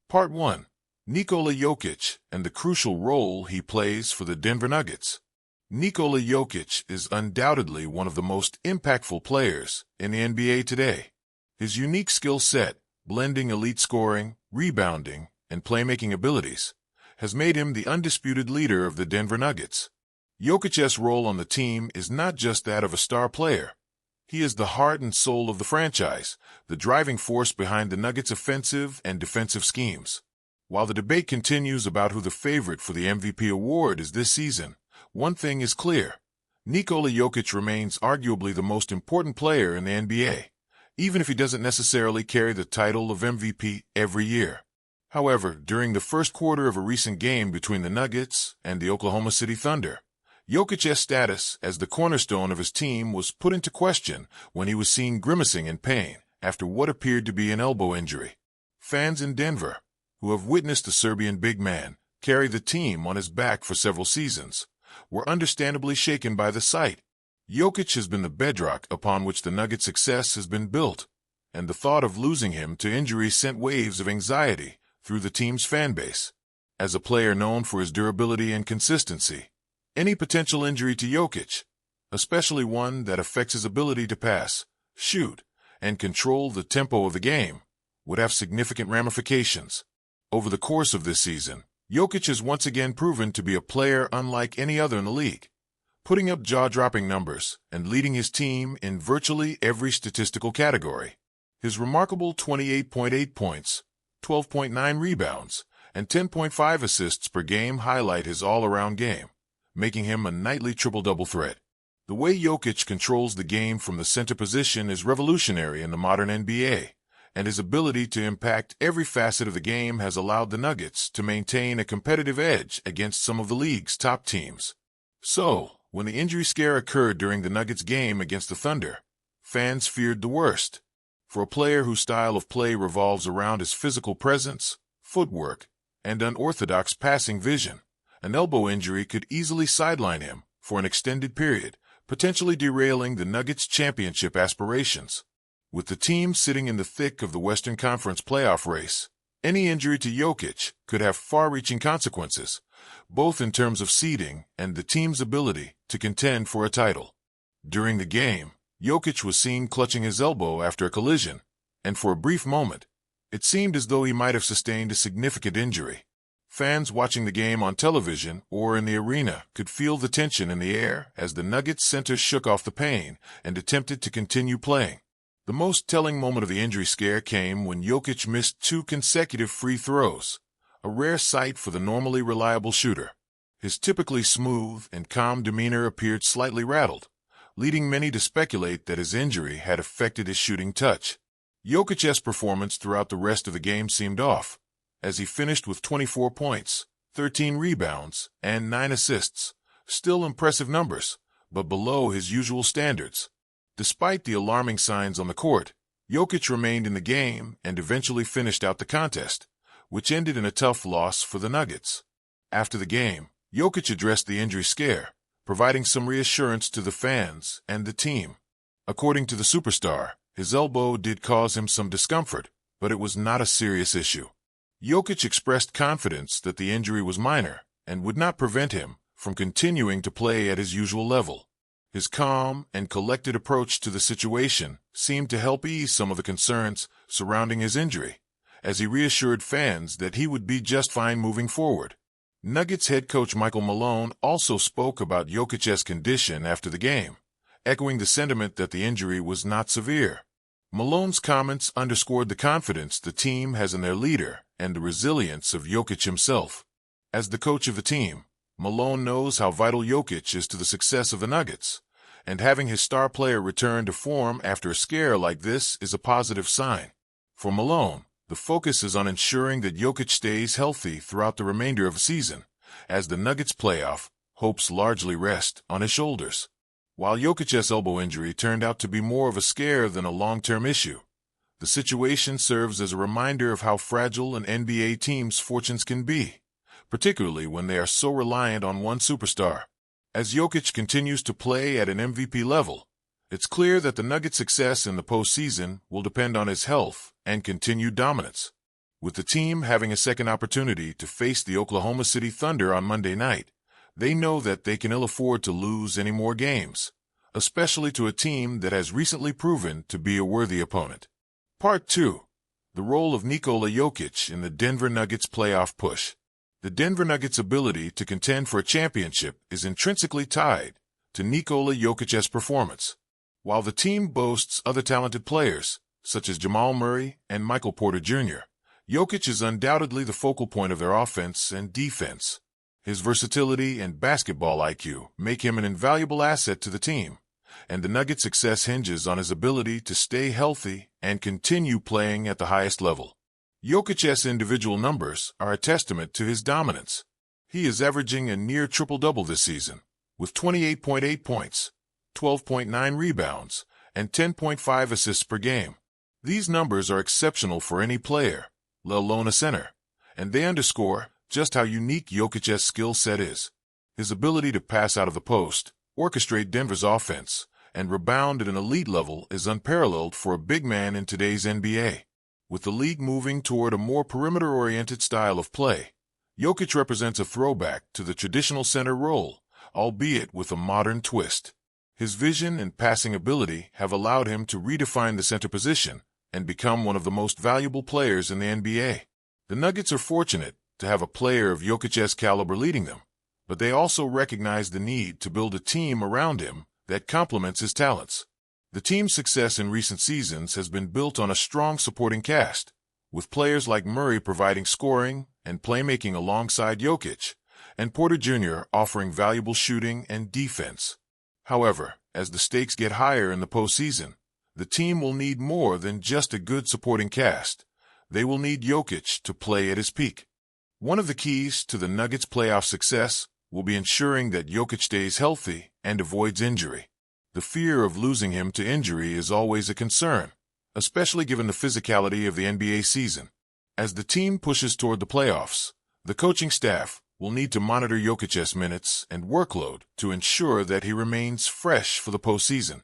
Part 1. Nikola Jokic and the crucial role he plays for the Denver Nuggets. Nikola Jokic is undoubtedly one of the most impactful players in the NBA today. His unique skill set, blending elite scoring, rebounding, and playmaking abilities, has made him the undisputed leader of the Denver Nuggets. Jokic's role on the team is not just that of a star player. He is the heart and soul of the franchise, the driving force behind the Nuggets' offensive and defensive schemes. While the debate continues about who the favorite for the MVP award is this season, one thing is clear. Nikola Jokic remains arguably the most important player in the NBA, even if he doesn't necessarily carry the title of MVP every year. However, during the first quarter of a recent game between the Nuggets and the Oklahoma City Thunder, Jokic's status as the cornerstone of his team was put into question when he was seen grimacing in pain after what appeared to be an elbow injury. Fans in Denver, who have witnessed the Serbian big man carry the team on his back for several seasons, were understandably shaken by the sight. Jokic has been the bedrock upon which the Nuggets' success has been built, and the thought of losing him to injury sent waves of anxiety through the team's fan base. As a player known for his durability and consistency, any potential injury to Jokic, especially one that affects his ability to pass, shoot, and control the tempo of the game, would have significant ramifications. Over the course of this season, Jokic has once again proven to be a player unlike any other in the league, putting up jaw-dropping numbers and leading his team in virtually every statistical category. His remarkable 28.8 points, 12.9 rebounds, and 10.5 assists per game highlight his all-around game, making him a nightly triple-double threat. The way Jokic controls the game from the center position is revolutionary in the modern NBA, and his ability to impact every facet of the game has allowed the Nuggets to maintain a competitive edge against some of the league's top teams. So, when the injury scare occurred during the Nuggets game against the Thunder, fans feared the worst. For a player whose style of play revolves around his physical presence, footwork, and unorthodox passing vision, an elbow injury could easily sideline him for an extended period, potentially derailing the Nuggets' championship aspirations. With the team sitting in the thick of the Western Conference playoff race, any injury to Jokic could have far-reaching consequences, both in terms of seeding and the team's ability to contend for a title. During the game, Jokic was seen clutching his elbow after a collision, and for a brief moment, it seemed as though he might have sustained a significant injury. Fans watching the game on television or in the arena could feel the tension in the air as the Nuggets center shook off the pain and attempted to continue playing. The most telling moment of the injury scare came when Jokic missed 2 consecutive free throws, a rare sight for the normally reliable shooter. His typically smooth and calm demeanor appeared slightly rattled, leading many to speculate that his injury had affected his shooting touch. Jokic's performance throughout the rest of the game seemed off, as he finished with 24 points, 13 rebounds, and 9 assists, still impressive numbers, but below his usual standards. Despite the alarming signs on the court, Jokic remained in the game and eventually finished out the contest, which ended in a tough loss for the Nuggets. After the game, Jokic addressed the injury scare, providing some reassurance to the fans and the team. According to the superstar, his elbow did cause him some discomfort, but it was not a serious issue. Jokic expressed confidence that the injury was minor and would not prevent him from continuing to play at his usual level. His calm and collected approach to the situation seemed to help ease some of the concerns surrounding his injury, as he reassured fans that he would be just fine moving forward. Nuggets head coach Michael Malone also spoke about Jokic's condition after the game, echoing the sentiment that the injury was not severe. Malone's comments underscored the confidence the team has in their leader and the resilience of Jokic himself. As the coach of the team, Malone knows how vital Jokic is to the success of the Nuggets, and having his star player return to form after a scare like this is a positive sign. For Malone, the focus is on ensuring that Jokic stays healthy throughout the remainder of the season, as the Nuggets' playoff hopes largely rest on his shoulders. While Jokic's elbow injury turned out to be more of a scare than a long-term issue, the situation serves as a reminder of how fragile an NBA team's fortunes can be, particularly when they are so reliant on one superstar. As Jokic continues to play at an MVP level, it's clear that the Nuggets' success in the postseason will depend on his health and continued dominance. With the team having a second opportunity to face the Oklahoma City Thunder on Monday night, they know that they can ill afford to lose any more games, especially to a team that has recently proven to be a worthy opponent. Part 2. The role of Nikola Jokic in the Denver Nuggets playoff push. The Denver Nuggets' ability to contend for a championship is intrinsically tied to Nikola Jokic's performance. While the team boasts other talented players, such as Jamal Murray and Michael Porter Jr., Jokic is undoubtedly the focal point of their offense and defense. His versatility and basketball IQ make him an invaluable asset to the team, and the Nuggets' success hinges on his ability to stay healthy and continue playing at the highest level. Jokic's individual numbers are a testament to his dominance. He is averaging a near triple-double this season, with 28.8 points, 12.9 rebounds, and 10.5 assists per game. These numbers are exceptional for any player, let alone a center, and they underscore just how unique Jokic's skill set is. His ability to pass out of the post, orchestrate Denver's offense, and rebound at an elite level is unparalleled for a big man in today's NBA. With the league moving toward a more perimeter-oriented style of play, Jokic represents a throwback to the traditional center role, albeit with a modern twist. His vision and passing ability have allowed him to redefine the center position and become one of the most valuable players in the NBA. The Nuggets are fortunate to have a player of Jokic's caliber leading them, but they also recognize the need to build a team around him that complements his talents. The team's success in recent seasons has been built on a strong supporting cast, with players like Murray providing scoring and playmaking alongside Jokic, and Porter Jr. offering valuable shooting and defense. However, as the stakes get higher in the postseason, the team will need more than just a good supporting cast. They will need Jokic to play at his peak. One of the keys to the Nuggets' playoff success will be ensuring that Jokic stays healthy and avoids injury. The fear of losing him to injury is always a concern, especially given the physicality of the NBA season. As the team pushes toward the playoffs, the coaching staff will need to monitor Jokic's minutes and workload to ensure that he remains fresh for the postseason.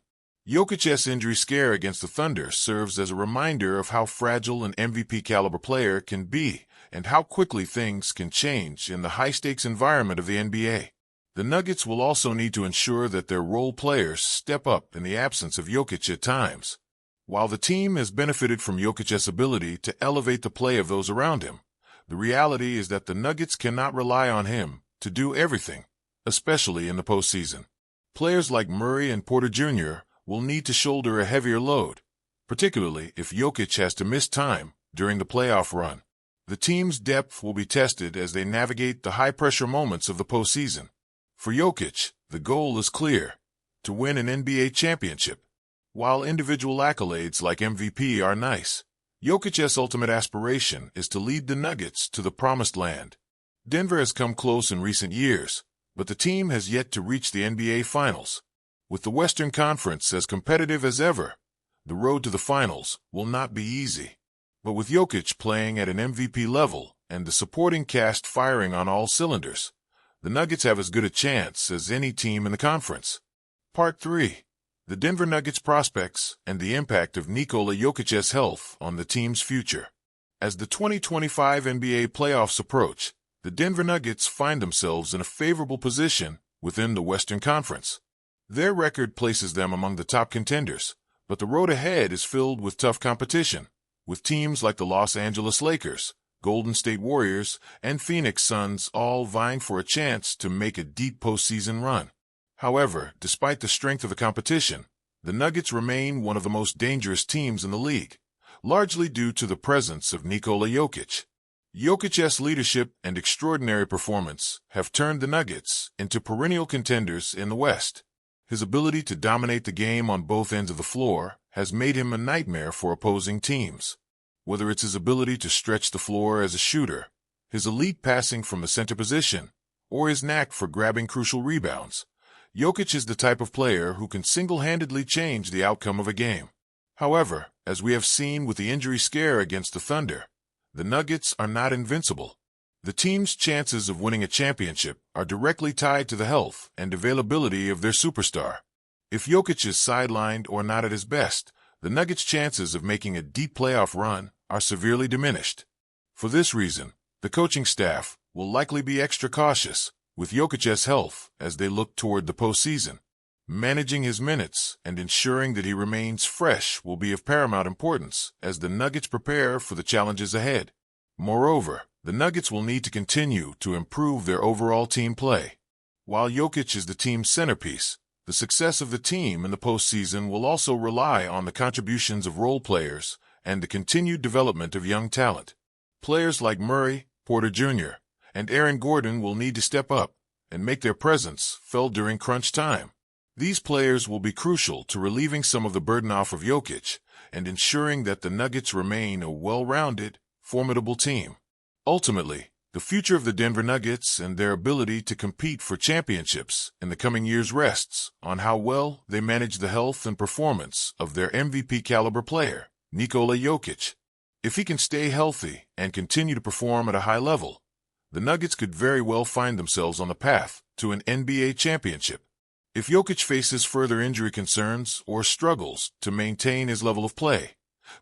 Jokic's injury scare against the Thunder serves as a reminder of how fragile an MVP-caliber player can be and how quickly things can change in the high-stakes environment of the NBA. The Nuggets will also need to ensure that their role players step up in the absence of Jokic at times. While the team has benefited from Jokic's ability to elevate the play of those around him, the reality is that the Nuggets cannot rely on him to do everything, especially in the postseason. Players like Murray and Porter Jr. will need to shoulder a heavier load, particularly if Jokic has to miss time during the playoff run. The team's depth will be tested as they navigate the high-pressure moments of the postseason. For Jokic, the goal is clear: to win an NBA championship. While individual accolades like MVP are nice, Jokic's ultimate aspiration is to lead the Nuggets to the promised land. Denver has come close in recent years, but the team has yet to reach the NBA Finals. With the Western Conference as competitive as ever, the road to the finals will not be easy. But with Jokic playing at an MVP level and the supporting cast firing on all cylinders, the Nuggets have as good a chance as any team in the conference. Part 3. The Denver Nuggets prospects and the impact of Nikola Jokic's health on the team's future. As the 2025 NBA playoffs approach, the Denver Nuggets find themselves in a favorable position within the Western Conference. Their record places them among the top contenders, but the road ahead is filled with tough competition, with teams like the Los Angeles Lakers, Golden State Warriors, and Phoenix Suns all vying for a chance to make a deep postseason run. However, despite the strength of the competition, the Nuggets remain one of the most dangerous teams in the league, largely due to the presence of Nikola Jokic. Jokic's leadership and extraordinary performance have turned the Nuggets into perennial contenders in the West. His ability to dominate the game on both ends of the floor has made him a nightmare for opposing teams. Whether it's his ability to stretch the floor as a shooter, his elite passing from the center position, or his knack for grabbing crucial rebounds, Jokic is the type of player who can single-handedly change the outcome of a game. However, as we have seen with the injury scare against the Thunder, the Nuggets are not invincible. The team's chances of winning a championship are directly tied to the health and availability of their superstar. If Jokic is sidelined or not at his best, the Nuggets' chances of making a deep playoff run are severely diminished. For this reason, the coaching staff will likely be extra cautious with Jokic's health as they look toward the postseason. Managing his minutes and ensuring that he remains fresh will be of paramount importance as the Nuggets prepare for the challenges ahead. Moreover, the Nuggets will need to continue to improve their overall team play. While Jokic is the team's centerpiece, the success of the team in the postseason will also rely on the contributions of role players and the continued development of young talent. Players like Murray, Porter Jr., and Aaron Gordon will need to step up and make their presence felt during crunch time. These players will be crucial to relieving some of the burden off of Jokic and ensuring that the Nuggets remain a well-rounded, formidable team. Ultimately, the future of the Denver Nuggets and their ability to compete for championships in the coming years rests on how well they manage the health and performance of their MVP-caliber player, Nikola Jokic. If he can stay healthy and continue to perform at a high level, the Nuggets could very well find themselves on the path to an NBA championship. If Jokic faces further injury concerns or struggles to maintain his level of play,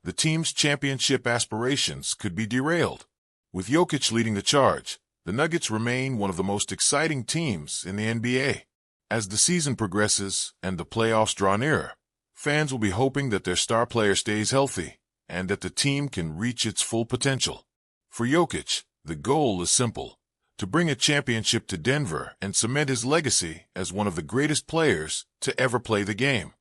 the team's championship aspirations could be derailed. With Jokic leading the charge, the Nuggets remain one of the most exciting teams in the NBA. As the season progresses and the playoffs draw nearer, fans will be hoping that their star player stays healthy and that the team can reach its full potential. For Jokic, the goal is simple: to bring a championship to Denver and cement his legacy as one of the greatest players to ever play the game.